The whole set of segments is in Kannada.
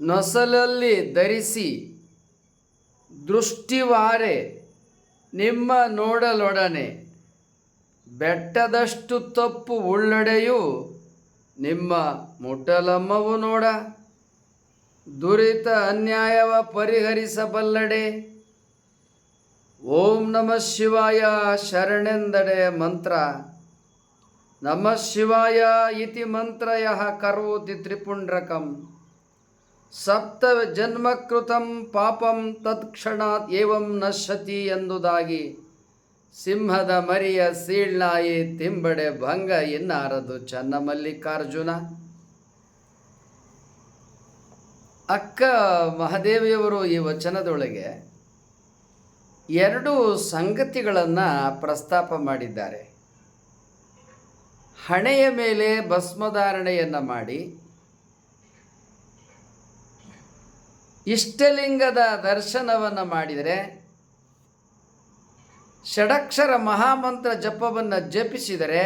ನೊಸಲಲ್ಲಿ ಧರಿಸಿ ದೃಷ್ಟಿವಾರೆ ನಿಮ್ಮ ನೋಡಲೊಡನೆ ಬೆಟ್ಟದಷ್ಟು ತಪ್ಪು ಉಳ್ಳಡೆಯು ನಿಮ್ಮ ಮುಟ್ಟಲಮ್ಮವು ನೋಡ ದುರಿತ ಅನ್ಯಾಯವ ಪರಿಹರಿಸಬಲ್ಲಡೆ. ಓಂ ನಮಃ ಶಿವಾಯ ಶರಣೆಂದಡೆ ಮಂತ್ರ. ನಮಃ ಶಿವಾಯ ಇತಿ ಮಂತ್ರ ಯಃ ಕರೋತಿ ತ್ರಿಪುಂಡ್ರಕಂ ಸಪ್ತ ಜನ್ಮಕೃತಂ ಪಾಪಂ ತತ್ಕ್ಷಣಾತ್ ಏವಂ ನಶ್ಯತಿ ಎಂದುದಾಗಿ ಸಿಂಹದ ಮರಿಯ ಸೀಳ್ನಾಯಿ ತಿಂಬಡೆ ಭಂಗ ಎನ್ನಾರದು ಚನ್ನಮಲ್ಲಿಕಾರ್ಜುನ. ಅಕ್ಕ ಮಹಾದೇವಿಯವರು ಈ ವಚನದೊಳಗೆ ಎರಡು ಸಂಗತಿಗಳನ್ನು ಪ್ರಸ್ತಾಪ ಮಾಡಿದ್ದಾರೆ. ಹಣೆಯ ಮೇಲೆ ಭಸ್ಮಧಾರಣೆಯನ್ನು ಮಾಡಿ ಇಷ್ಟಲಿಂಗದ ದರ್ಶನವನ್ನು ಮಾಡಿದರೆ, ಷಡಕ್ಷರ ಮಹಾಮಂತ್ರ ಜಪವನ್ನು ಜಪಿಸಿದರೆ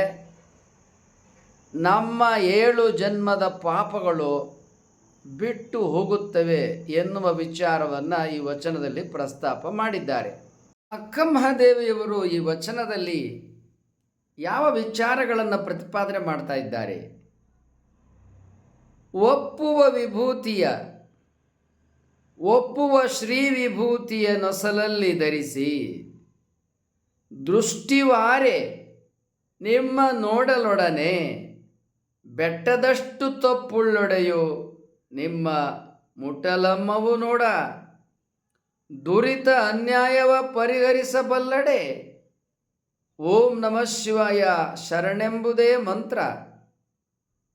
ನಮ್ಮ 7 ಜನ್ಮದ ಪಾಪಗಳು ಬಿಟ್ಟು ಹೋಗುತ್ತವೆ ಎನ್ನುವ ವಿಚಾರವನ್ನು ಈ ವಚನದಲ್ಲಿ ಪ್ರಸ್ತಾಪ ಮಾಡಿದ್ದಾರೆ. ಅಕ್ಕ ಮಹಾದೇವಿಯವರು ಈ ವಚನದಲ್ಲಿ ಯಾವ ವಿಚಾರಗಳನ್ನು ಪ್ರತಿಪಾದನೆ ಮಾಡ್ತಾ ಇದ್ದಾರೆ? ಒಪ್ಪುವ ಶ್ರೀ ವಿಭೂತಿಯ ನೊಸಲಲ್ಲಿ ಧರಿಸಿ ದೃಷ್ಟಿವಾರೆ ನಿಮ್ಮ ನೋಡಲೊಡನೆ ಬೆಟ್ಟದಷ್ಟು ತಪ್ಪುಳ್ಳೊಡೆಯು ನಿಮ್ಮ ಮುಟ್ಟಲಮ್ಮವು ನೋಡ ದುರಿತ ಅನ್ಯಾಯವ ಪರಿಹರಿಸಬಲ್ಲಡೆ. ಓಂ ನಮಃ ಶಿವಾಯ ಶರಣೆಂಬುದೇ ಮಂತ್ರ.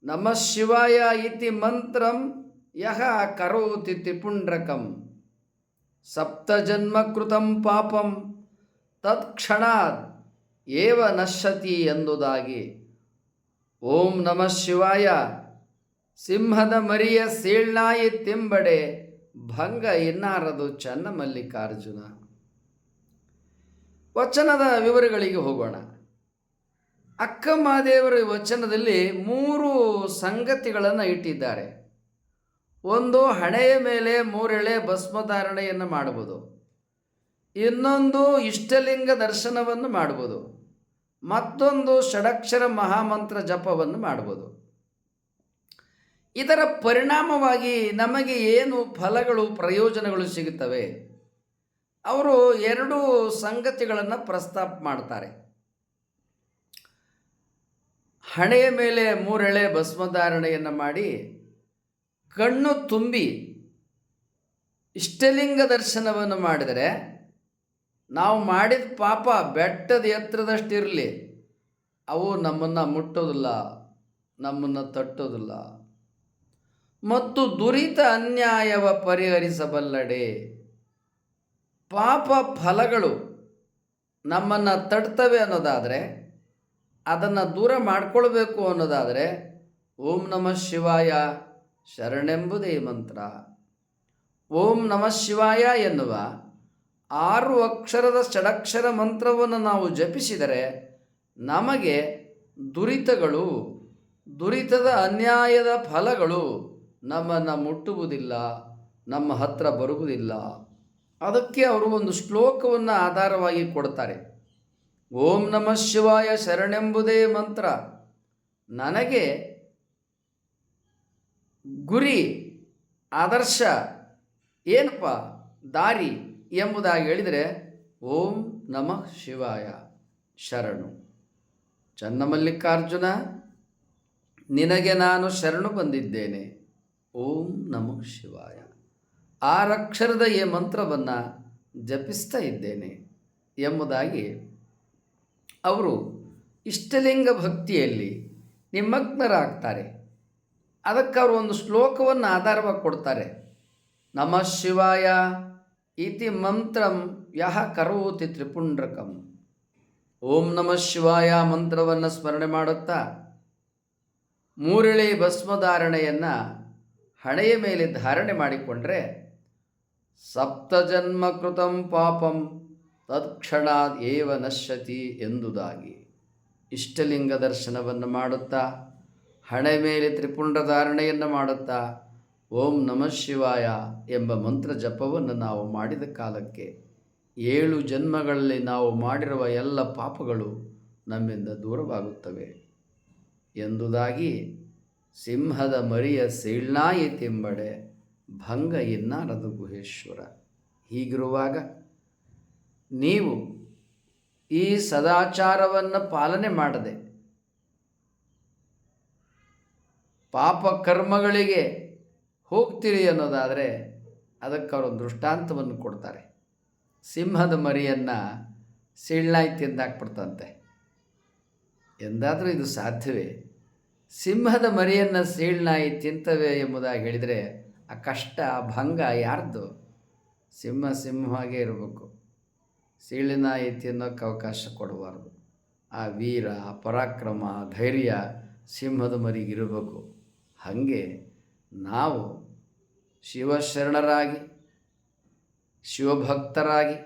ನಮಃ ಶಿವಾಯ ಇತಿ ಮಂತ್ರಂ ಯಃ ಕರೋತಿ ತ್ರಿಪುಂಡ್ರಕಂ ಸಪ್ತಜನ್ಮಕೃತಂ ಪಾಪಂ ತತ್ಕ್ಷಣಾತ್ ಏವ ನಶ್ಯತಿ ಎಂದುದಾಗಿ ಓಂ ನಮಃ ಶಿವಾಯ ಸಿಂಹದ ಮರಿಯ ಸೀಳ್ನಾಯಿ ತಿಂಬಡೆ ಭಂಗ ಎನ್ನಾರದು ಚನ್ನಮಲ್ಲಿಕಾರ್ಜುನ. ವಚನದ ವಿವರಗಳಿಗೆ ಹೋಗೋಣ. ಅಕ್ಕ ಮಹಾದೇವರ ವಚನದಲ್ಲಿ 3 ಸಂಗತಿಗಳನ್ನು ಇಟ್ಟಿದ್ದಾರೆ. ಒಂದು, ಹಣೆಯ ಮೇಲೆ 3 ಎಳೆ ಭಸ್ಮಧಾರಣೆಯನ್ನು ಮಾಡುವುದು. ಇನ್ನೊಂದು, ಇಷ್ಟಲಿಂಗ ದರ್ಶನವನ್ನು ಮಾಡುವುದು. ಮತ್ತೊಂದು, ಷಡಕ್ಷರ ಮಹಾಮಂತ್ರ ಜಪವನ್ನು ಮಾಡುವುದು. ಇದರ ಪರಿಣಾಮವಾಗಿ ನಮಗೆ ಏನು ಫಲಗಳು, ಪ್ರಯೋಜನಗಳು ಸಿಗುತ್ತವೆ? ಅವರು 2 ಸಂಗತಿಗಳನ್ನು ಪ್ರಸ್ತಾಪ ಮಾಡ್ತಾರೆ. ಹಣೆಯ ಮೇಲೆ 3 ಎಳೆ ಭಸ್ಮಧಾರಣೆಯನ್ನು ಮಾಡಿ ಕಣ್ಣು ತುಂಬಿ ಇಷ್ಟಲಿಂಗ ದರ್ಶನವನ್ನು ಮಾಡಿದರೆ ನಾವು ಮಾಡಿದ ಪಾಪ ಬೆಟ್ಟದ ಎತ್ತರದಷ್ಟಿರಲಿ, ಅವು ನಮ್ಮನ್ನು ಮುಟ್ಟೋದಿಲ್ಲ, ನಮ್ಮನ್ನು ತಟ್ಟೋದಿಲ್ಲ. ಮತ್ತು ದುರಿತ ಅನ್ಯಾಯವ ಪರಿಹರಿಸಬಲ್ಲಡೆ. ಪಾಪ ಫಲಗಳು ನಮ್ಮನ್ನು ತಟ್ತವೆ ಅನ್ನೋದಾದರೆ, ಅದನ್ನು ದೂರ ಮಾಡಿಕೊಳ್ಬೇಕು ಅನ್ನೋದಾದರೆ ಓಂ ನಮಃ ಶಿವಾಯ ಶರಣೆಂಬುದೇ ಮಂತ್ರ. ಓಂ ನಮಃ ಶಿವಾಯ ಎನ್ನುವ 6 ಅಕ್ಷರದ ಷಡಕ್ಷರ ಮಂತ್ರವನ್ನು ನಾವು ಜಪಿಸಿದರೆ ನಮಗೆ ದುರಿತದ ಅನ್ಯಾಯದ ಫಲಗಳು ನಮ್ಮನ್ನು ಮುಟ್ಟುವುದಿಲ್ಲ, ನಮ್ಮ ಹತ್ರ ಬರುವುದಿಲ್ಲ. ಅದಕ್ಕೆ ಅವರು ಒಂದು ಶ್ಲೋಕವನ್ನು ಆಧಾರವಾಗಿ ಕೊಡ್ತಾರೆ. ಓಂ ನಮಃ ಶಿವಾಯ ಶರಣೆಂಬುದೇ ಮಂತ್ರ. ನನಗೆ ಗುರಿ, ಆದರ್ಶ ಏನಪ್ಪ, ದಾರಿ ಎಂಬುದಾಗಿ ಹೇಳಿದರೆ ಓಂ ನಮಃ ಶಿವಾಯ ಶರಣು. ಚನ್ನಮಲ್ಲಿಕಾರ್ಜುನ, ನಿನಗೆ ನಾನು ಶರಣು ಬಂದಿದ್ದೇನೆ. ಓಂ ನಮಃ ಶಿವಾಯ 6 ಅಕ್ಷರದ ಈ ಮಂತ್ರವನ್ನು ಜಪಿಸ್ತಾ ಇದ್ದೇನೆ ಎಂಬುದಾಗಿ ಅವರು ಇಷ್ಟಲಿಂಗ ಭಕ್ತಿಯಲ್ಲಿ ನಿಮಗ್ನರಾಗ್ತಾರೆ. ಅದಕ್ಕೆ ಅವರು ಒಂದು ಶ್ಲೋಕವನ್ನು ಆಧಾರವಾಗಿ ಕೊಡ್ತಾರೆ. ನಮಃ ಶಿವಾಯ ಇತಿ ಮಂತ್ರಂ ಯಃ ಕರೋತಿ ತ್ರಿಪುಂಡ್ರಕಂ. ಓಂ ನಮಃ ಶಿವಾಯ ಮಂತ್ರವನ್ನು ಸ್ಮರಣೆ ಮಾಡುತ್ತಾ 3 ಎಳೆ ಭಸ್ಮಧಾರಣೆಯನ್ನು ಹಣೆಯ ಮೇಲೆ ಧಾರಣೆ ಮಾಡಿಕೊಂಡ್ರೆ ಸಪ್ತಜನ್ಮಕೃತಂ ಪಾಪಂ ತತ್ಕ್ಷಣಾತ್ ಏವ ನಶ್ಯತಿ ಎಂದುದಾಗಿ ಇಷ್ಟಲಿಂಗ ದರ್ಶನವನ್ನು ಮಾಡುತ್ತಾ, ಹಣೆ ಮೇಲೆ ತ್ರಿಪುಂಡ ಧಾರಣೆಯನ್ನು ಮಾಡುತ್ತಾ ಓಂ ನಮಃ ಶಿವಾಯ ಎಂಬ ಮಂತ್ರ ಜಪವನ್ನು ನಾವು ಮಾಡಿದ ಕಾಲಕ್ಕೆ 7 ಜನ್ಮಗಳಲ್ಲಿ ನಾವು ಮಾಡಿರುವ ಎಲ್ಲ ಪಾಪಗಳು ನಮ್ಮಿಂದ ದೂರವಾಗುತ್ತವೆ ಎಂಬುದಾಗಿ ಸಿಂಹದ ಮರಿಯ ಸೀಳ್ನಾಯಿತೆಂಬಡೆ ಭಂಗ ಎನ್ನಾರದು ಗುಹೇಶ್ವರ. ಹೀಗಿರುವಾಗ ನೀವು ಈ ಸದಾಚಾರವನ್ನು ಪಾಲನೆ ಮಾಡದೆ ಪಾಪ ಕರ್ಮಗಳಿಗೆ ಹೋಗ್ತೀರಿ ಅನ್ನೋದಾದರೆ ಅದಕ್ಕೆ ಅವರು ದೃಷ್ಟಾಂತವನ್ನು ಕೊಡ್ತಾರೆ. ಸಿಂಹದ ಮರಿಯನ್ನು ಸೀಳ್ನಾಯಿ ತಿಂದಾಕ್ಬಿಡ್ತಂತೆ. ಎಂದಾದರೂ ಇದು ಸಾಧ್ಯವೇ? ಸಿಂಹದ ಮರಿಯನ್ನು ಸೀಳ್ನಾಯಿ ತಿಂತವೆ ಎಂಬುದಾಗಿ ಹೇಳಿದರೆ ಆ ಕಷ್ಟ, ಆ ಭಂಗ ಯಾರ್ದು? ಸಿಂಹವಾಗೇ ಇರಬೇಕು. ಸೀಳಿನಾಯಿ ತಿನ್ನೋಕ್ಕೆ ಅವಕಾಶ ಕೊಡಬಾರ್ದು. ಆ ವೀರ, ಪರಾಕ್ರಮ, ಧೈರ್ಯ ಸಿಂಹದ ಮರಿಗಿರಬೇಕು. ಹಾಗೆ ನಾವು ಶಿವಶರಣರಾಗಿ, ಶಿವಭಕ್ತರಾಗಿ,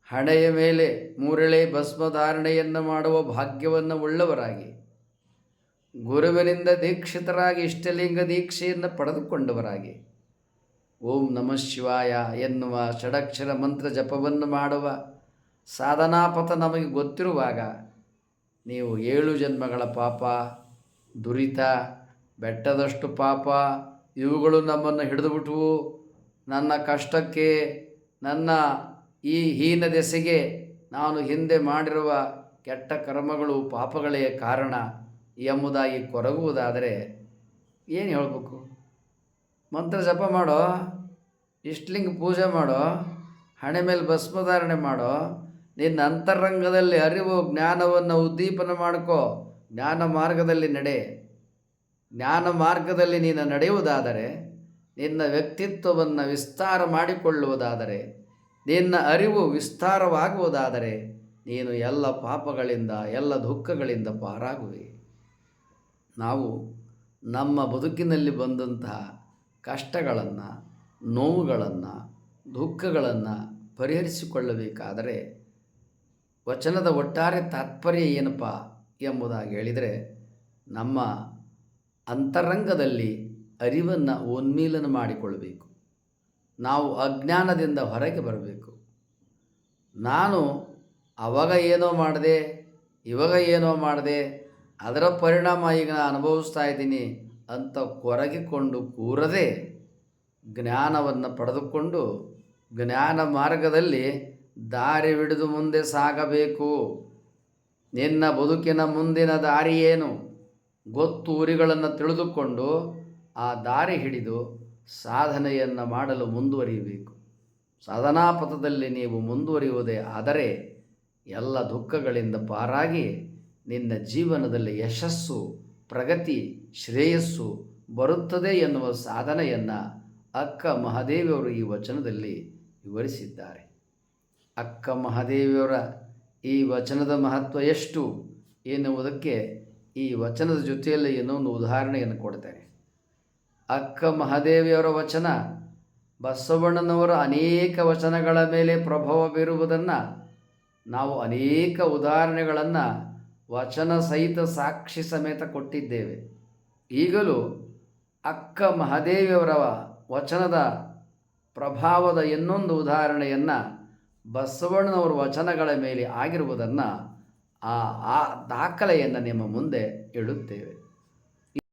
ಹಣೆಯ ಮೇಲೆ 3 ಎಳೆ ಭಸ್ಮಧಾರಣೆಯನ್ನು ಮಾಡುವ ಭಾಗ್ಯವನ್ನು ಉಳ್ಳವರಾಗಿ, ಗುರುವಿನಿಂದ ದೀಕ್ಷಿತರಾಗಿ ಇಷ್ಟಲಿಂಗ ದೀಕ್ಷೆಯನ್ನು ಪಡೆದುಕೊಂಡವರಾಗಿ, ಓಂ ನಮಃ ಶಿವಾಯ ಎನ್ನುವ ಷಡಕ್ಷರ ಮಂತ್ರ ಜಪವನ್ನು ಮಾಡುವ ಸಾಧನಾಪಥ ನಮಗೆ ಗೊತ್ತಿರುವಾಗ ನೀವು 7 ಜನ್ಮಗಳ ಪಾಪ, ದುರಿತ, ಬೆಟ್ಟದಷ್ಟು ಪಾಪ ಇವುಗಳು ನಮ್ಮನ್ನು ಹಿಡಿದುಬಿಟ್ವು, ನನ್ನ ಕಷ್ಟಕ್ಕೆ, ನನ್ನ ಈ ಹೀನ ದೆಸೆಗೆ ನಾನು ಹಿಂದೆ ಮಾಡಿರುವ ಕೆಟ್ಟ ಕರ್ಮಗಳು, ಪಾಪಗಳೇ ಕಾರಣ ಎಂಬುದಾಗಿ ಕೊರಗುವುದಾದರೆ ಏನು ಹೇಳಬೇಕು? ಮಂತ್ರ ಜಪ ಮಾಡೋ, ಇಷ್ಟಲಿಂಗ ಪೂಜೆ ಮಾಡೋ, ಹಣೆ ಮೇಲೆ ಭಸ್ಮಧಾರಣೆ ಮಾಡೋ, ನಿನ್ನ ಅಂತರಂಗದಲ್ಲಿ ಅರಿವು ಜ್ಞಾನವನ್ನು ಉದ್ದೀಪನ ಮಾಡ್ಕೋ, ಜ್ಞಾನ ಮಾರ್ಗದಲ್ಲಿ ನಡೆ. ಜ್ಞಾನ ಮಾರ್ಗದಲ್ಲಿ ನೀನು ನಡೆಯುವುದಾದರೆ, ನಿನ್ನ ವ್ಯಕ್ತಿತ್ವವನ್ನು ವಿಸ್ತಾರ ಮಾಡಿಕೊಳ್ಳುವುದಾದರೆ, ನಿನ್ನ ಅರಿವು ವಿಸ್ತಾರವಾಗುವುದಾದರೆ ನೀನು ಎಲ್ಲ ಪಾಪಗಳಿಂದ, ಎಲ್ಲ ದುಃಖಗಳಿಂದ ಪಾರಾಗುವೆ. ನಾವು ನಮ್ಮ ಬದುಕಿನಲ್ಲಿ ಬಂದಂತಹ ಕಷ್ಟಗಳನ್ನು, ನೋವುಗಳನ್ನು, ದುಃಖಗಳನ್ನು ಪರಿಹರಿಸಿಕೊಳ್ಳಬೇಕಾದರೆ ವಚನದ ಒಟ್ಟಾರೆ ತಾತ್ಪರ್ಯ ಏನಪ್ಪ ಎಂಬುದಾಗಿ ಹೇಳಿದರೆ, ನಮ್ಮ ಅಂತರಂಗದಲ್ಲಿ ಅರಿವನ್ನು ಉನ್ಮೀಲನ ಮಾಡಿಕೊಳ್ಳಬೇಕು. ನಾವು ಅಜ್ಞಾನದಿಂದ ಹೊರಗೆ ಬರಬೇಕು. ನಾನು ಅವಾಗ ಏನೋ ಮಾಡಿದೆ, ಇವಾಗ ಏನೋ ಮಾಡಿದೆ, ಅದರ ಪರಿಣಾಮ ಈಗ ನಾನು ಅನುಭವಿಸ್ತಾ ಇದ್ದೀನಿ ಅಂತ ಕೊರಗಿಕೊಂಡು ಕೂರದೆ ಜ್ಞಾನವನ್ನು ಪಡೆದುಕೊಂಡು ಜ್ಞಾನ ಮಾರ್ಗದಲ್ಲಿ ದಾರಿ ಹಿಡಿದು ಮುಂದೆ ಸಾಗಬೇಕು. ನಿನ್ನ ಬದುಕಿನ ಮುಂದಿನ ದಾರಿ ಏನು ಗೊತ್ತು ಊರುಗಳನ್ನು ತಿಳಿದುಕೊಂಡು ಆ ದಾರಿ ಹಿಡಿದು ಸಾಧನೆಯನ್ನು ಮಾಡಲು ಮುಂದುವರಿಯಬೇಕು. ಸಾಧನಾ ಪಥದಲ್ಲಿ ನೀವು ಮುಂದುವರಿಯುವುದೇ ಆದರೆ ಎಲ್ಲ ದುಃಖಗಳಿಂದ ಪಾರಾಗಿ ನಿನ್ನ ಜೀವನದಲ್ಲಿ ಯಶಸ್ಸು, ಪ್ರಗತಿ, ಶ್ರೇಯಸ್ಸು ಬರುತ್ತದೆ ಎನ್ನುವ ಸಾಧನೆಯನ್ನು ಅಕ್ಕ ಮಹಾದೇವಿಯವರು ಈ ವಚನದಲ್ಲಿ ವಿವರಿಸಿದ್ದಾರೆ. ಅಕ್ಕ ಮಹಾದೇವಿಯವರ ಈ ವಚನದ ಮಹತ್ವ ಎಷ್ಟು ಎನ್ನುವುದಕ್ಕೆ ಈ ವಚನದ ಜೊತೆಯಲ್ಲಿ ಇನ್ನೊಂದು ಉದಾಹರಣೆಯನ್ನು ಕೊಡ್ತೇನೆ. ಅಕ್ಕ ಮಹಾದೇವಿಯವರ ವಚನ ಬಸವಣ್ಣನವರ ಅನೇಕ ವಚನಗಳ ಮೇಲೆ ಪ್ರಭಾವ ಬೀರುವುದನ್ನು ನಾವು ಅನೇಕ ಉದಾಹರಣೆಗಳನ್ನು ವಚನ ಸಹಿತ ಸಾಕ್ಷಿ ಸಮೇತ ಕೊಟ್ಟಿದ್ದೇವೆ. ಈಗಲೂ ಅಕ್ಕ ಮಹಾದೇವಿಯವರ ವಚನದ ಪ್ರಭಾವದ ಇನ್ನೊಂದು ಉದಾಹರಣೆಯನ್ನು ಬಸವಣ್ಣನವರ ವಚನಗಳ ಮೇಲೆ ಆಗಿರುವುದನ್ನು ಆ ದಾಖಲೆಯನ್ನು ನಿಮ್ಮ ಮುಂದೆ ಇಡುತ್ತೇವೆ.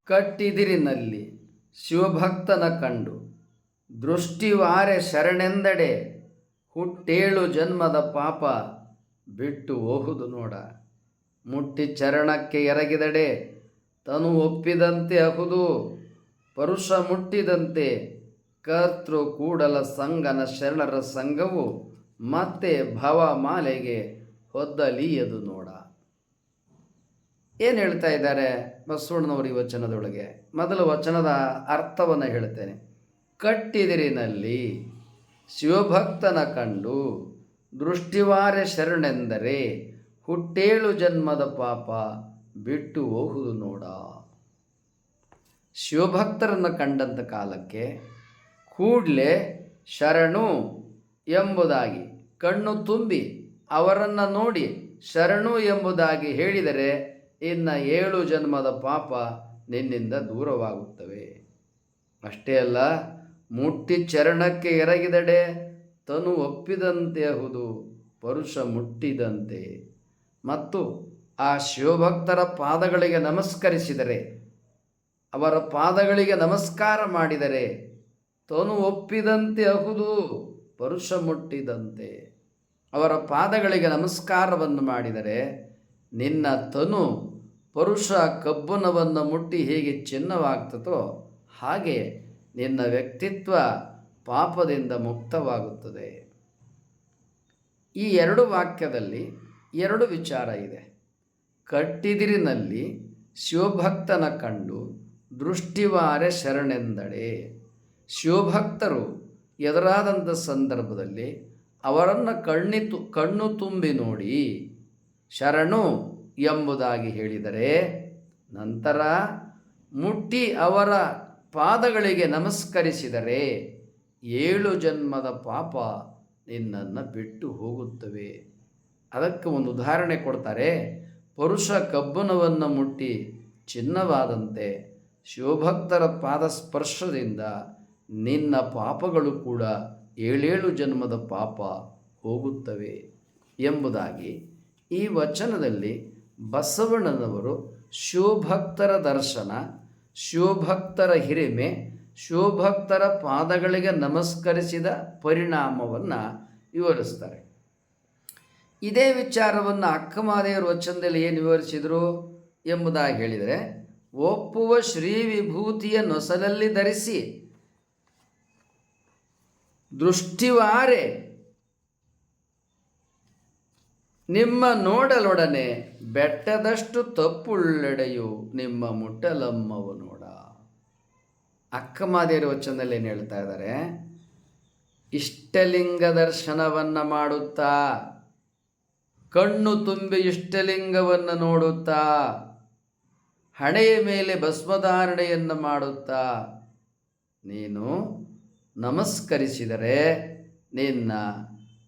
ಕಟ್ಟಿದಿರಿನಲ್ಲಿ ಶಿವಭಕ್ತನ ಕಂಡು ದೃಷ್ಟಿವಾರೆ ಶರಣೆಂದಡೆ, ಹುಟ್ಟೇಳು ಜನ್ಮದ ಪಾಪ ಬಿಟ್ಟು ಹೋಗುದು ನೋಡ. ಮುಟ್ಟಿ ಚರಣಕ್ಕೆ ಎರಗಿದಡೆ ತನು ಒಪ್ಪಿದಂತೆ ಅಹುದು, ಪರುಷ ಮುಟ್ಟಿದಂತೆ ಕರ್ತೃ ಕೂಡಲ ಸಂಗನ ಶರಣರ ಸಂಘವು ಮತ್ತೆ ಭವ ಮಾಲೆಗೆ ಹೊದ್ದಲಿಯದು ನೋಡ. ಏನು ಹೇಳ್ತಾ ಇದ್ದಾರೆ ಬಸವಣ್ಣನವರು ಈ ವಚನದೊಳಗೆ? ಮೊದಲು ವಚನದ ಅರ್ಥವನ್ನು ಹೇಳ್ತೇನೆ. ಕಟ್ಟಿದಿರಿನಲ್ಲಿ ಶಿವಭಕ್ತನ ಕಂಡು ದೃಷ್ಟಿವಾರೆ ಶರಣೆಂದರೆ, ಹುಟ್ಟೇಳು ಜನ್ಮದ ಪಾಪ ಬಿಟ್ಟು ಹೋಗುದು ನೋಡ. ಶಿವಭಕ್ತರನ್ನು ಕಂಡಂಥ ಕಾಲಕ್ಕೆ ಕೂಡಲೇ ಶರಣು ಎಂಬುದಾಗಿ ಕಣ್ಣು ತುಂಬಿ ಅವರನ್ನು ನೋಡಿ ಶರಣು ಎಂಬುದಾಗಿ ಹೇಳಿದರೆ ಇನ್ನು 7 ಜನ್ಮದ ಪಾಪ ನಿನ್ನಿಂದ ದೂರವಾಗುತ್ತವೆ. ಅಷ್ಟೇ ಅಲ್ಲ, ಮುಟ್ಟಿ ಚರಣಕ್ಕೆ ಎರಗಿದಡೆ ತನು ಒಪ್ಪಿದಂತೆ ಅಹುದು ಪರುಷ ಮುಟ್ಟಿದಂತೆ. ಮತ್ತು ಆ ಶಿವಭಕ್ತರ ಪಾದಗಳಿಗೆ ನಮಸ್ಕರಿಸಿದರೆ, ಅವರ ಪಾದಗಳಿಗೆ ನಮಸ್ಕಾರ ಮಾಡಿದರೆ ತನು ಒಪ್ಪಿದಂತೆ ಅಹುದು ಪರುಷ ಮುಟ್ಟಿದಂತೆ. ಅವರ ಪಾದಗಳಿಗೆ ನಮಸ್ಕಾರವನ್ನು ಮಾಡಿದರೆ ನಿನ್ನ ತನು ಪರುಷ ಕಬ್ಬುಣವನ್ನು ಮುಟ್ಟಿ ಹೇಗೆ ಚಿನ್ನವಾಗ್ತದೋ ಹಾಗೆ ನಿನ್ನ ವ್ಯಕ್ತಿತ್ವ ಪಾಪದಿಂದ ಮುಕ್ತವಾಗುತ್ತದೆ. ಈ ಎರಡು ವಾಕ್ಯದಲ್ಲಿ ಎರಡು ವಿಚಾರ ಇದೆ. ಕಟ್ಟಿದಿರಿನಲ್ಲಿ ಶಿವಭಕ್ತನ ಕಂಡು ದೃಷ್ಟಿವಾರೆ ಶರಣೆಂದಡೆ. ಶಿವಭಕ್ತರು ಎದುರಾದಂಥ ಸಂದರ್ಭದಲ್ಲಿ ಅವರನ್ನು ಕಣ್ಣು ತುಂಬಿ ನೋಡಿ ಶರಣು ಎಂಬುದಾಗಿ ಹೇಳಿದರೆ, ನಂತರ ಮುಟ್ಟಿ ಅವರ ಪಾದಗಳಿಗೆ ನಮಸ್ಕರಿಸಿದರೆ 7 ಜನ್ಮದ ಪಾಪ ನಿನ್ನನ್ನು ಬಿಟ್ಟು ಹೋಗುತ್ತವೆ. ಅದಕ್ಕೆ ಒಂದು ಉದಾಹರಣೆ ಕೊಡ್ತಾರೆ. ಪರುಷ ಕಬ್ಬುಣವನ್ನು ಮುಟ್ಟಿ ಚಿನ್ನವಾದಂತೆ ಶಿವಭಕ್ತರ ಪಾದ ಸ್ಪರ್ಶದಿಂದ ನಿನ್ನ ಪಾಪಗಳು ಕೂಡ 7 ಜನ್ಮದ ಪಾಪ ಹೋಗುತ್ತವೆ ಎಂಬುದಾಗಿ ಈ ವಚನದಲ್ಲಿ ಬಸವಣ್ಣನವರು ಶಿವಭಕ್ತರ ದರ್ಶನ, ಶಿವಭಕ್ತರ ಹಿರಿಮೆ, ಶಿವಭಕ್ತರ ಪಾದಗಳಿಗೆ ನಮಸ್ಕರಿಸಿದ ಪರಿಣಾಮವನ್ನು ವಿವರಿಸ್ತಾರೆ. ಇದೇ ವಿಚಾರವನ್ನು ಅಕ್ಕಮಹಾದೇವರ ವಚನದಲ್ಲಿ ಏನು ವಿವರಿಸಿದರು ಎಂಬುದಾಗಿ ಹೇಳಿದರೆ, ಒಪ್ಪುವ ಶ್ರೀ ವಿಭೂತಿಯ ನೊಸಲಲ್ಲಿ ಧರಿಸಿ ದೃಷ್ಟಿವಾರೆ ನಿಮ್ಮ ನೋಡಲೊಡನೆ ಬೆಟ್ಟದಷ್ಟು ತಪ್ಪುಳ್ಳೆಡೆಯು ನಿಮ್ಮ ಮುಟ್ಟಲಮ್ಮವು ನೋಡ. ಅಕ್ಕಮಹಾದೇವರ ವಚನದಲ್ಲಿ ಏನು ಹೇಳ್ತಾ ಇದ್ದಾರೆ? ಇಷ್ಟಲಿಂಗ ದರ್ಶನವನ್ನು ಮಾಡುತ್ತಾ, ಕಣ್ಣು ತುಂಬಿ ಇಷ್ಟಲಿಂಗವನ್ನು ನೋಡುತ್ತಾ, ಹಣೆಯ ಮೇಲೆ ಭಸ್ಮಧಾರಣೆಯನ್ನು ಮಾಡುತ್ತಾ ನೀನು ನಮಸ್ಕರಿಸಿದರೆ ನಿನ್ನ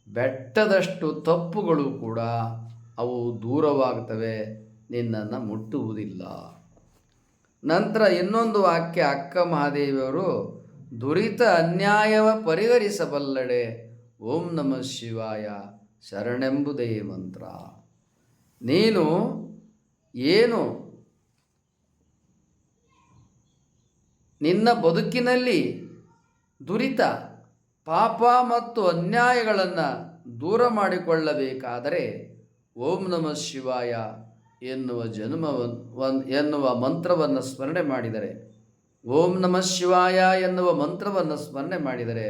ಬೆಟ್ಟದಷ್ಟು ತಪ್ಪುಗಳು ಕೂಡ ಅವು ದೂರವಾಗ್ತವೆ, ನಿನ್ನನ್ನು ಮುಟ್ಟುವುದಿಲ್ಲ. ನಂತರ ಇನ್ನೊಂದು ವಾಕ್ಯ ಅಕ್ಕಮಹಾದೇವಿಯವರು, ದುರಿತ ಅನ್ಯಾಯವ ಪರಿಹರಿಸಬಲ್ಲಡೆ ಓಂ ನಮಃ ಶಿವಾಯ ಶರಣೆಂಬುದೇ ಮಂತ್ರ. ನೀನು ಏನು ನಿನ್ನ ಬದುಕಿನಲ್ಲಿ ದುರಿತ, ಪಾಪ ಮತ್ತು ಅನ್ಯಾಯಗಳನ್ನು ದೂರ ಮಾಡಿಕೊಳ್ಳಬೇಕಾದರೆ ಓಂ ನಮಃ ಶಿವಾಯ ಎನ್ನುವ ಮಂತ್ರವನ್ನು ಸ್ಮರಣೆ ಮಾಡಿದರೆ, ಓಂ ನಮಃ ಶಿವಾಯ ಎನ್ನುವ ಮಂತ್ರವನ್ನು ಸ್ಮರಣೆ ಮಾಡಿದರೆ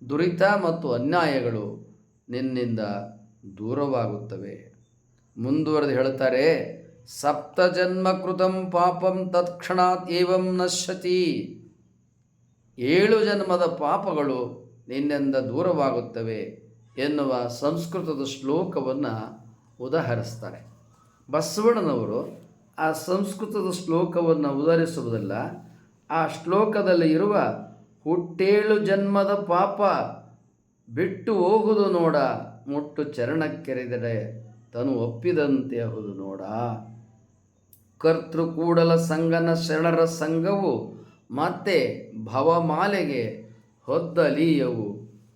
ದುರಿತ ಮತ್ತು ಅನ್ಯಾಯಗಳು ನಿನ್ನಿಂದ ದೂರವಾಗುತ್ತವೆ. ಮುಂದುವರೆದು ಹೇಳ್ತಾರೆ, ಸಪ್ತ ಜನ್ಮ ಕೃತಂ ಪಾಪಂ ತತ್ಕ್ಷಣಾತ್ ಏವಂ ನಶ್ಯತಿ. 7 ಜನ್ಮದ ಪಾಪಗಳು ನಿನ್ನಿಂದ ದೂರವಾಗುತ್ತವೆ ಎನ್ನುವ ಸಂಸ್ಕೃತದ ಶ್ಲೋಕವನ್ನು ಉದಾಹರಿಸ್ತಾರೆ. ಬಸವಣ್ಣನವರು ಆ ಸಂಸ್ಕೃತದ ಶ್ಲೋಕವನ್ನು ಉದಾಹರಿಸುವುದಲ್ಲ, ಆ ಶ್ಲೋಕದಲ್ಲಿ ಇರುವ ಹುಟ್ಟೇಳು ಜನ್ಮದ ಪಾಪ ಬಿಟ್ಟು ಹೋಗುವುದು ನೋಡ, ಮುಟ್ಟು ಚರಣಕ್ಕೆರೆದರೆ ತನು ಒಪ್ಪಿದಂತೆ ಅಹುದು ನೋಡ. ಕರ್ತೃ ಕೂಡಲ ಸಂಗನ ಶರಣರ ಸಂಘವು ಮತ್ತೆ ಭವಮಾಲೆಗೆ ಹೊದ್ದಲೀಯವು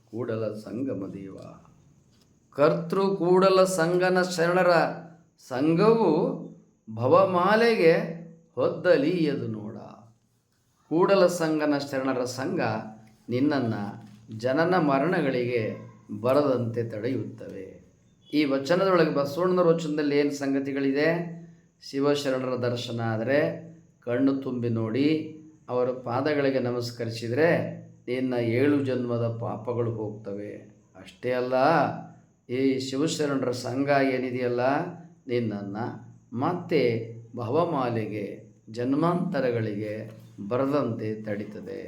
ಕೂಡಲ ಸಂಗಮ ದೇವ. ಕರ್ತೃ ಕೂಡಲ ಸಂಗನ ಶರಣರ ಸಂಘವು ಭವಮಾಲೆಗೆ ಹೊದ್ದಲೀಯದು ನೋಡ. ಕೂಡಲ ಸಂಗನ ಶರಣರ ಸಂಘ ನಿನ್ನನ್ನು ಜನನ ಮರಣಗಳಿಗೆ ಬರದಂತೆ ತಡೆಯುತ್ತವೆ. ಈ ವಚನದೊಳಗೆ ಬಸವಣ್ಣನವರ ವಚನದಲ್ಲಿ ಏನು ಸಂಗತಿಗಳಿದೆ? ಶಿವಶರಣರ ದರ್ಶನ ಆದರೆ ಕಣ್ಣು ತುಂಬಿ ನೋಡಿ ಅವರ ಪಾದಗಳಿಗೆ ನಮಸ್ಕರಿಸಿದರೆ ನಿನ್ನ 7 ಜನ್ಮದ ಪಾಪಗಳು ಹೋಗ್ತವೆ. ಅಷ್ಟೇ ಅಲ್ಲ, ಈ ಶಿವಶರಣರ ಸಂಘ ಏನಿದೆಯಲ್ಲ ನಿನ್ನನ್ನು ಮತ್ತೆ ಭವಮಾಲೆಗೆ, ಜನ್ಮಾಂತರಗಳಿಗೆ ಬರದಂತೆ ತಡೀತದೆ.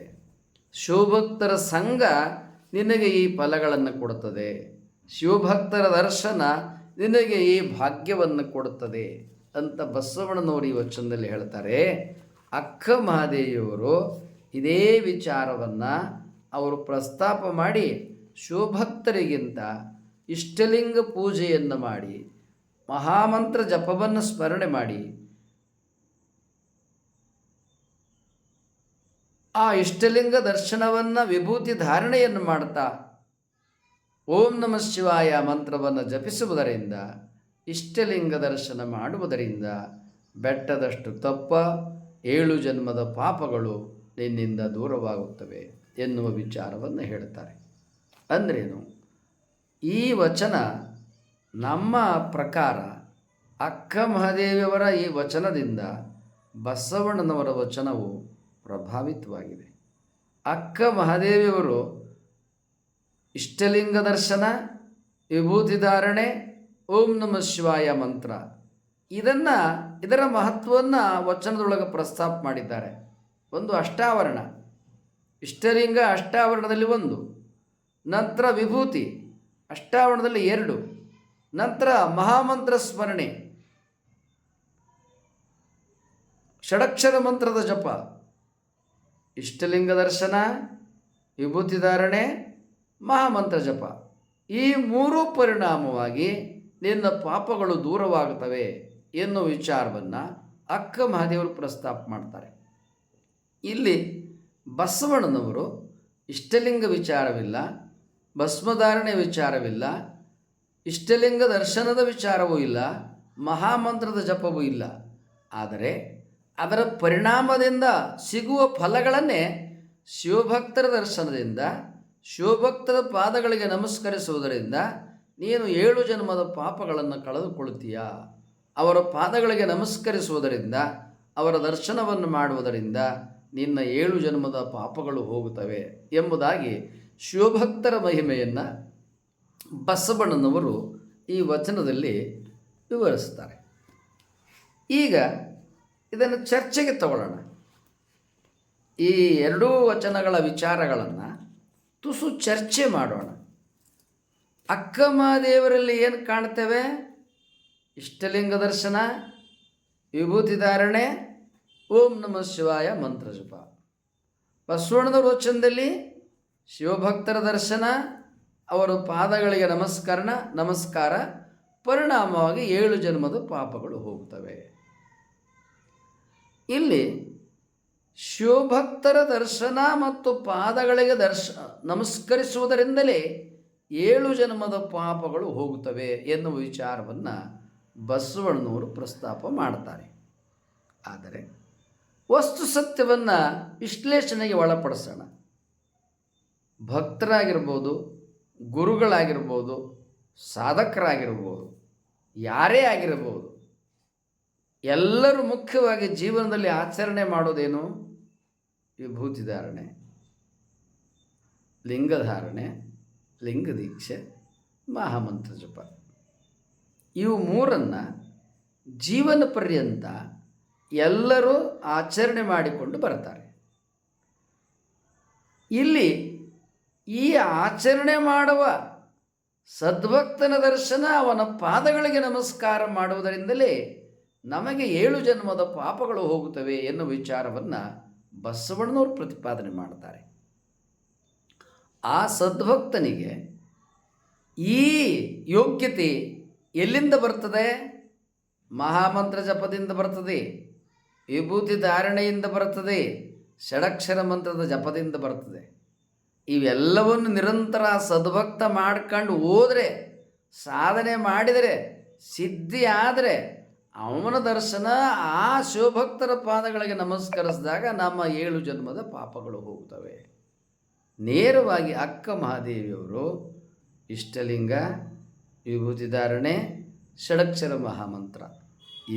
ಶಿವಭಕ್ತರ ಸಂಘ ನಿನಗೆ ಈ ಫಲಗಳನ್ನು ಕೊಡುತ್ತದೆ. ಶಿವಭಕ್ತರ ದರ್ಶನ ನಿನಗೆ ಈ ಭಾಗ್ಯವನ್ನು ಕೊಡುತ್ತದೆ ಅಂತ ಬಸವಣ್ಣನವರು ಈ ವಚನದಲ್ಲಿ ಹೇಳ್ತಾರೆ. ಅಕ್ಕಮಹಾದೇವಿಯವರು ಇದೇ ವಿಚಾರವನ್ನು ಅವರು ಪ್ರಸ್ತಾಪ ಮಾಡಿ ಶಿವಭಕ್ತರಿಗಿಂತ ಇಷ್ಟಲಿಂಗ ಪೂಜೆಯನ್ನು ಮಾಡಿ, ಮಹಾಮಂತ್ರ ಜಪವನ್ನು ಸ್ಮರಣೆ ಮಾಡಿ ಆ ಇಷ್ಟಲಿಂಗ ದರ್ಶನವನ್ನು ವಿಭೂತಿ ಧಾರಣೆಯನ್ನು ಮಾಡ್ತಾ ಓಂ ನಮಃ ಶಿವಾಯ ಮಂತ್ರವನ್ನು ಜಪಿಸುವುದರಿಂದ ಇಷ್ಟಲಿಂಗ ದರ್ಶನ ಮಾಡುವುದರಿಂದ ಬೆಟ್ಟದಷ್ಟು ತಪ್ಪ 7 ಜನ್ಮದ ಪಾಪಗಳು ನಿನ್ನಿಂದ ದೂರವಾಗುತ್ತವೆ ಎನ್ನುವ ವಿಚಾರವನ್ನು ಹೇಳ್ತಾರೆ. ಅಂದ್ರೇನು? ಈ ವಚನ ನಮ್ಮ ಪ್ರಕಾರ ಅಕ್ಕ ಮಹಾದೇವಿಯವರ ಈ ವಚನದಿಂದ ಬಸವಣ್ಣನವರ ವಚನವು ಪ್ರಭಾವಿತವಾಗಿದೆ. ಅಕ್ಕ ಮಹಾದೇವಿಯವರು ಇಷ್ಟಲಿಂಗ ದರ್ಶನ, ವಿಭೂತಿ ಧಾರಣೆ, ಓಂ ನಮಃ ಶಿವಾಯ ಮಂತ್ರ ಇದರ ಮಹತ್ವವನ್ನು ವಚನದೊಳಗೆ ಪ್ರಸ್ತಾಪ ಮಾಡಿದ್ದಾರೆ. ಒಂದು ಅಷ್ಟಾವರಣ, ಇಷ್ಟಲಿಂಗ ಅಷ್ಟಾವರಣದಲ್ಲಿ 1, ನಂತರ ವಿಭೂತಿ ಅಷ್ಟಾವರಣದಲ್ಲಿ 2, ನಂತರ ಮಹಾಮಂತ್ರ ಸ್ಮರಣೆ, ಷಡಕ್ಷರ ಮಂತ್ರದ ಜಪ, ಇಷ್ಟಲಿಂಗ ದರ್ಶನ, ವಿಭೂತಿ ಧಾರಣೆ, ಮಹಾಮಂತ್ರ ಜಪ, ಈ 3 ಪರಿಣಾಮವಾಗಿ ನಿನ್ನ ಪಾಪಗಳು ದೂರವಾಗುತ್ತವೆ ಎನ್ನುವ ವಿಚಾರವನ್ನು ಅಕ್ಕ ಮಹಾದೇವರು ಪ್ರಸ್ತಾಪ ಮಾಡ್ತಾರೆ. ಇಲ್ಲಿ ಬಸವಣ್ಣನವರು ಇಷ್ಟಲಿಂಗ ವಿಚಾರವಿಲ್ಲ, ಭಸ್ಮಧಾರಣೆ ವಿಚಾರವಿಲ್ಲ, ಇಷ್ಟಲಿಂಗ ದರ್ಶನದ ವಿಚಾರವೂ ಇಲ್ಲ, ಮಹಾಮಂತ್ರದ ಜಪವೂ ಇಲ್ಲ. ಆದರೆ ಅದರ ಪರಿಣಾಮದಿಂದ ಸಿಗುವ ಫಲಗಳನ್ನೇ ಶಿವಭಕ್ತರ ದರ್ಶನದಿಂದ, ಶಿವಭಕ್ತರ ಪಾದಗಳಿಗೆ ನಮಸ್ಕರಿಸುವುದರಿಂದ ನೀನು 7 ಜನ್ಮದ ಪಾಪಗಳನ್ನು ಕಳೆದುಕೊಳ್ಳುತ್ತೀಯಾ, ಅವರ ಪಾದಗಳಿಗೆ ನಮಸ್ಕರಿಸುವುದರಿಂದ, ಅವರ ದರ್ಶನವನ್ನು ಮಾಡುವುದರಿಂದ ನಿನ್ನ 7 ಜನ್ಮದ ಪಾಪಗಳು ಹೋಗುತ್ತವೆ ಎಂಬುದಾಗಿ ಶಿವಭಕ್ತರ ಮಹಿಮೆಯನ್ನು ಬಸವಣ್ಣನವರು ಈ ವಚನದಲ್ಲಿ ವಿವರಿಸ್ತಾರೆ. ಈಗ ಇದನ್ನು ಚರ್ಚೆಗೆ ತಗೊಳ್ಳೋಣ. ಈ 2 ವಚನಗಳ ವಿಚಾರಗಳನ್ನು ತುಸು ಚರ್ಚೆ ಮಾಡೋಣ. ಅಕ್ಕ ಮಹಾದೇವರಲ್ಲಿ ಏನು ಕಾಣ್ತೇವೆ? ಇಷ್ಟಲಿಂಗ ದರ್ಶನ, ವಿಭೂತಿ ಧಾರಣೆ, ಓಂ ನಮಃ ಶಿವಾಯ ಮಂತ್ರ ಜಪ. ಬಸವಣ್ಣನವರ ವಚನದಲ್ಲಿ ಶಿವಭಕ್ತರ ದರ್ಶನ, ಅವರ ಪಾದಗಳಿಗೆ ನಮಸ್ಕಾರ, ಪರಿಣಾಮವಾಗಿ 7 ಜನ್ಮದ ಪಾಪಗಳು ಹೋಗುತ್ತವೆ. ಇಲ್ಲಿ ಶಿವಭಕ್ತರ ದರ್ಶನ ಮತ್ತು ಪಾದಗಳಿಗೆ ನಮಸ್ಕರಿಸುವುದರಿಂದಲೇ 7 ಜನ್ಮದ ಪಾಪಗಳು ಹೋಗುತ್ತವೆ ಎನ್ನುವ ವಿಚಾರವನ್ನು ಬಸವಣ್ಣನವರು ಪ್ರಸ್ತಾಪ ಮಾಡ್ತಾರೆ. ಆದರೆ ವಸ್ತು ಸತ್ಯವನ್ನು ವಿಶ್ಲೇಷಣೆಗೆ ಒಳಪಡಿಸೋಣ. ಭಕ್ತರಾಗಿರ್ಬೋದು, ಗುರುಗಳಾಗಿರ್ಬೋದು, ಸಾಧಕರಾಗಿರ್ಬೋದು, ಯಾರೇ ಆಗಿರ್ಬೋದು, ಎಲ್ಲರೂ ಮುಖ್ಯವಾಗಿ ಜೀವನದಲ್ಲಿ ಆಚರಣೆ ಮಾಡೋದೇನು? ವಿಭೂತಿ ಧಾರಣೆ, ಲಿಂಗಧಾರಣೆ, ಲಿಂಗ ದೀಕ್ಷೆ, ಮಹಾಮಂತ್ರ ಜಪ. ಇವು 3 ಜೀವನ ಪರ್ಯಂತ ಎಲ್ಲರೂ ಆಚರಣೆ ಮಾಡಿಕೊಂಡು ಬರ್ತಾರೆ. ಇಲ್ಲಿ ಈ ಆಚರಣೆ ಮಾಡುವ ಸದ್ಭಕ್ತನ ದರ್ಶನ, ಅವನ ಪಾದಗಳಿಗೆ ನಮಸ್ಕಾರ ಮಾಡುವುದರಿಂದಲೇ ನಮಗೆ 7 ಜನ್ಮದ ಪಾಪಗಳು ಹೋಗುತ್ತವೆ ಎನ್ನುವ ವಿಚಾರವನ್ನು ಬಸವಣ್ಣನವರು ಪ್ರತಿಪಾದನೆ ಮಾಡ್ತಾರೆ. ಆ ಸದ್ಭಕ್ತನಿಗೆ ಈ ಯೋಗ್ಯತೆ ಎಲ್ಲಿಂದ ಬರ್ತದೆ? ಮಹಾಮಂತ್ರ ಜಪದಿಂದ ಬರ್ತದೆ, ವಿಭೂತಿ ಧಾರಣೆಯಿಂದ ಬರ್ತದೆ, ಷಡಕ್ಷರ ಮಂತ್ರದ ಜಪದಿಂದ ಬರ್ತದೆ. ಇವೆಲ್ಲವನ್ನು ನಿರಂತರ ಸದ್ಭಕ್ತ ಮಾಡ್ಕೊಂಡು ಹೋದರೆ, ಸಾಧನೆ ಮಾಡಿದರೆ, ಸಿದ್ಧಿ ಆದರೆ ಅವನ ದರ್ಶನ, ಆ ಶಿವಭಕ್ತರ ಪಾದಗಳಿಗೆ ನಮಸ್ಕರಿಸಿದಾಗ ನಮ್ಮ 7 ಜನ್ಮದ ಪಾಪಗಳು ಹೋಗುತ್ತವೆ. ನೇರವಾಗಿ ಅಕ್ಕ ಮಹಾದೇವಿಯವರು ಇಷ್ಟಲಿಂಗ, ವಿಭೂತಿ ಧಾರಣೆ, ಷಡಕ್ಷರ ಮಹಾಮಂತ್ರ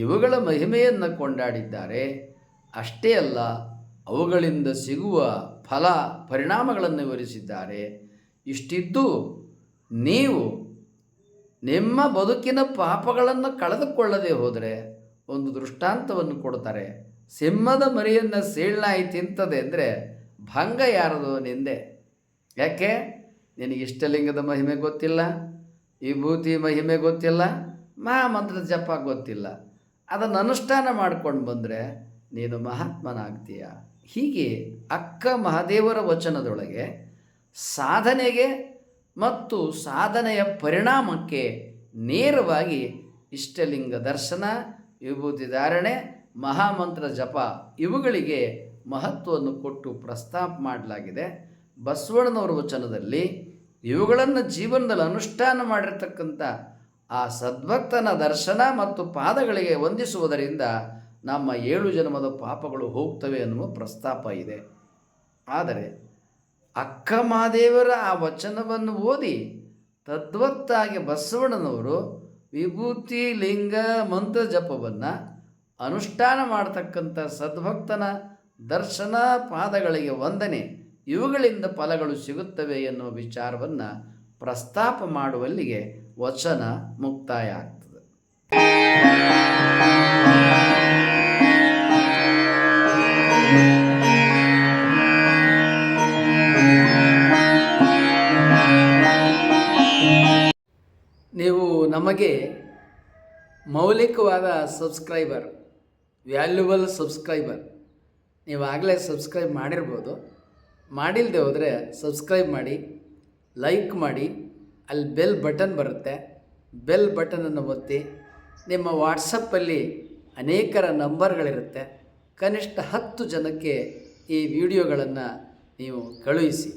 ಇವುಗಳ ಮಹಿಮೆಯನ್ನು ಕೊಂಡಾಡಿದ್ದಾರೆ. ಅಷ್ಟೇ ಅಲ್ಲ, ಅವುಗಳಿಂದ ಸಿಗುವ ಫಲ ಪರಿಣಾಮಗಳನ್ನು ವಿವರಿಸಿದ್ದಾರೆ. ಇಷ್ಟಿದ್ದು ನೀವು ನಿಮ್ಮ ಬದುಕಿನ ಪಾಪಗಳನ್ನು ಕಳೆದುಕೊಳ್ಳದೆ ಹೋದರೆ ಒಂದು ದೃಷ್ಟಾಂತವನ್ನು ಕೊಡ್ತಾರೆ. ಸಿಂಹದ ಮರಿಯನ್ನು ಸೀಳ್ನಾಯಿ ತಿಂತದೆ ಅಂದರೆ ಭಂಗ ಯಾರದು? ನಿಂದೆ. ಯಾಕೆ? ನಿನಗೆ ಇಷ್ಟಲಿಂಗದ ಮಹಿಮೆ ಗೊತ್ತಿಲ್ಲ, ವಿಭೂತಿ ಮಹಿಮೆ ಗೊತ್ತಿಲ್ಲ, ಮಹಾಮಂತ್ರದ ಜಪ ಗೊತ್ತಿಲ್ಲ. ಅದನ್ನು ಅನುಷ್ಠಾನ ಮಾಡ್ಕೊಂಡು ಬಂದರೆ ನೀನು ಮಹಾತ್ಮನಾಗ್ತೀಯ. ಹೀಗೆ ಅಕ್ಕ ಮಹಾದೇವರ ವಚನದೊಳಗೆ ಸಾಧನೆಗೆ ಮತ್ತು ಸಾಧನೆಯ ಪರಿಣಾಮಕ್ಕೆ ನೇರವಾಗಿ ಇಷ್ಟಲಿಂಗ ದರ್ಶನ, ವಿಭೂತಿ ಧಾರಣೆ, ಮಹಾಮಂತ್ರ ಜಪ ಇವುಗಳಿಗೆ ಮಹತ್ವವನ್ನು ಕೊಟ್ಟು ಪ್ರಸ್ತಾಪ ಮಾಡಲಾಗಿದೆ. ಬಸವಣ್ಣನವರ ವಚನದಲ್ಲಿ ಇವುಗಳನ್ನು ಜೀವನದಲ್ಲಿ ಅನುಷ್ಠಾನ ಮಾಡಿರ್ತಕ್ಕಂಥ ಆ ಸದ್ಭಕ್ತನ ದರ್ಶನ ಮತ್ತು ಪಾದಗಳಿಗೆ ವಂದಿಸುವುದರಿಂದ ನಮ್ಮ 7 ಜನ್ಮದ ಪಾಪಗಳು ಹೋಗ್ತವೆ ಅನ್ನುವ ಪ್ರಸ್ತಾಪ ಇದೆ. ಆದರೆ ಅಕ್ಕ ಮಹಾದೇವರ ಆ ವಚನವನ್ನು ಓದಿ ತದ್ವತ್ತಾಗಿ ಬಸವಣ್ಣನವರು ವಿಭೂತಿ ಲಿಂಗ ಮಂತ್ರ ಜಪವನ್ನು ಅನುಷ್ಠಾನ ಮಾಡತಕ್ಕಂಥ ಸದ್ಭಕ್ತನ ದರ್ಶನ, ಪಾದಗಳಿಗೆ ವಂದನೆ, ಇವುಗಳಿಂದ ಫಲಗಳು ಸಿಗುತ್ತವೆ ಎನ್ನುವ ವಿಚಾರವನ್ನು ಪ್ರಸ್ತಾಪ ಮಾಡುವಲ್ಲಿಗೆ ವಚನ ಮುಕ್ತಾಯ ಆಗ್ತದೆ. ನೀವು ನಮಗೆ ಮೌಲಿಕವಾದ ಸಬ್ಸ್ಕ್ರೈಬರ್, ವ್ಯಾಲ್ಯುಬಲ್ ಸಬ್ಸ್ಕ್ರೈಬರ್, ನೀವು ಆಗಲೇ ಸಬ್ಸ್ಕ್ರೈಬ್ ಮಾಡಿರ್ಬೋದು. ಮಾಡಿಲ್ಲದೆ ಹೋದರೆ ಸಬ್ಸ್ಕ್ರೈಬ್ ಮಾಡಿ, ಲೈಕ್ ಮಾಡಿ, ಅಲ್ಲಿ ಬೆಲ್ ಬಟನ್ ಬರುತ್ತೆ, ಬೆಲ್ ಬಟನನ್ನು ಒತ್ತಿ. ನಿಮ್ಮ ವಾಟ್ಸಪ್ಪಲ್ಲಿ ಅನೇಕರ ನಂಬರ್ಗಳಿರುತ್ತೆ, ಕನಿಷ್ಠ 10 ಜನಕ್ಕೆ ಈ ವಿಡಿಯೋಗಳನ್ನು ನೀವು ಕಳುಹಿಸಿ.